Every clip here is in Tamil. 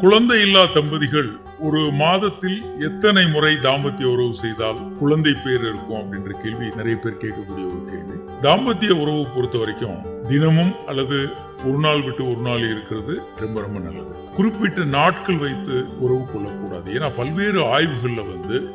குழந்தை இல்லா தம்பதிகள் ஒரு மாதத்தில் எத்தனை முறை தாம்பத்திய உறவு செய்தால் குழந்தை பேர் இருக்கும் அப்படின்ற கேள்வி நிறைய பேர் கேட்கக்கூடிய ஒரு கேள்வி. தாம்பத்திய உறவு பொறுத்த வரைக்கும் தினமும் அல்லது ஒரு நாள் விட்டு ஒரு நாள் இருக்கிறது ரொம்ப ரொம்ப நல்லது. குறிப்பிட்ட நாட்கள் வைத்து உறவு கொள்ளக்கூடாது. ஏன்னா பல்வேறு ஆய்வுகள்ல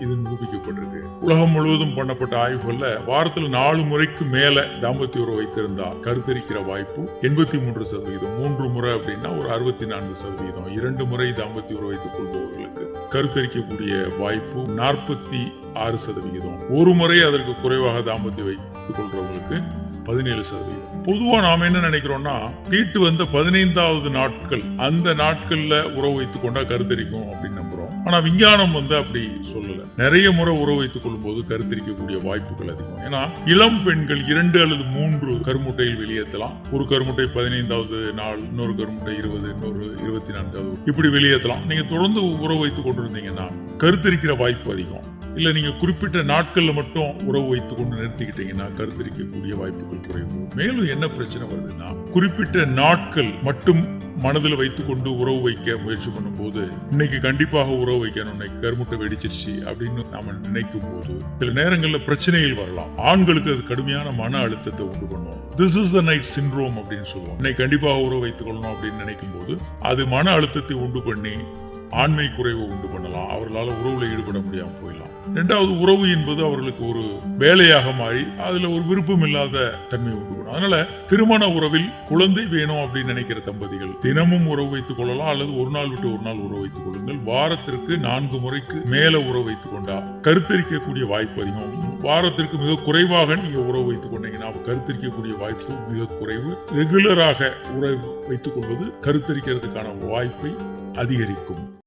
இது நிரூபிக்கப்பட்டிருக்கு. உலகம் முழுவதும் பண்ணப்பட்ட ஆய்வுகள்ல வாரத்துல 4 முறைக்கு மேல தாம்பத்திய உறவு வைத்திருந்தா கருத்தரிக்கிற வாய்ப்பு 83%. 3 முறை அப்படின்னா ஒரு 64%. 2 முறை தாம்பத்திய உறவு வைத்துக் கொள்பவர்களுக்கு கருத்தரிக்கக்கூடிய வாய்ப்பு 46%. ஒரு முறை அதற்கு குறைவாக தாம்பத்தியம் வைத்துக் கொள்றவங்களுக்கு 17%. பொதுவா நாம என்ன நினைக்கிறோம்னா, தீட்டு வந்த 15வது நாட்கள் அந்த நாட்கள்ல உறவு வைத்துக் கொண்டா கருத்தரிக்கும் அப்படின்னு நம்புறோம். ஆனா விஞ்ஞானம் அப்படி சொல்லல. நிறைய முறை உறவு வைத்துக் கொள்ளும் போது கருத்தரிக்கக்கூடிய வாய்ப்புகள் அதிகம். ஏன்னா இளம் பெண்கள் 2 அல்லது 3 கருமுட்டையில் வெளியேற்றலாம். ஒரு கருமுட்டை 15வது நாள், இன்னொரு கருமுட்டை 20, இன்னொரு 24வது, இப்படி வெளியேற்றலாம். நீங்க தொடர்ந்து உறவு வைத்துக் கொண்டிருந்தீங்கன்னா கருத்தரிக்கிற வாய்ப்பு அதிகம். இல்ல நீங்க குறிப்பிட்ட நாட்கள்ல மட்டும் உறவு வைத்துக் கொண்டு நிறுத்திக்கிட்டீங்கன்னா கருத்தரிக்கக்கூடிய வாய்ப்புகள் குறைவு. மேலும் என்ன பிரச்சனை வருதுன்னா, குறிப்பிட்ட நாட்கள் மட்டும் மனதில் வைத்துக் கொண்டு உறவு வைக்க முயற்சி பண்ணும் போது, இன்னைக்கு கண்டிப்பாக உறவு வைக்கணும், இன்னைக்கு கருமுட்டை வெடிச்சிருச்சு அப்படின்னு நாம நினைக்கும் போது சில நேரங்கள்ல பிரச்சனைகள் வரலாம். ஆண்களுக்கு அது கடுமையான மன அழுத்தத்தை உண்டு பண்ணும். This is the night syndrome அப்படின்னு சொல்லுவோம். இன்னைக்கு கண்டிப்பாக உறவு வைத்துக் கொள்ளணும் அப்படின்னு நினைக்கும் போது அது மன அழுத்தத்தை உண்டு பண்ணி ஆண்மை குறைவை உண்டு பண்ணலாம். அவர்களால் உறவுல ஈடுபட முடியாம போயிடலாம். 2வது, உறவு என்பது அவர்களுக்கு ஒரு வேலையாக மாறி அதுல ஒரு விருப்பம் இல்லாத தன்மை உண்டு பண்ணும். அதனால திருமண உறவில் குழந்தை வேணும் அப்படின்னு நினைக்கிற தம்பதிகள் தினமும் உறவு வைத்துக் கொள்ளலாம், அல்லது ஒரு நாள் விட்டு ஒரு நாள் உறவு வைத்துக் கொள்ளுங்கள். வாரத்திற்கு 4 முறைக்கு மேல உறவு வைத்துக் கொண்டா கருத்தரிக்கக்கூடிய வாய்ப்பு அதிகம். வாரத்திற்கு மிக குறைவாக நீங்க உறவு வைத்துக் கொண்டீங்கன்னா கருத்தரிக்கக்கூடிய வாய்ப்பு மிக குறைவு. ரெகுலராக உறவு வைத்துக் கொள்வது கருத்தரிக்கிறதுக்கான வாய்ப்பை அதிகரிக்கும்.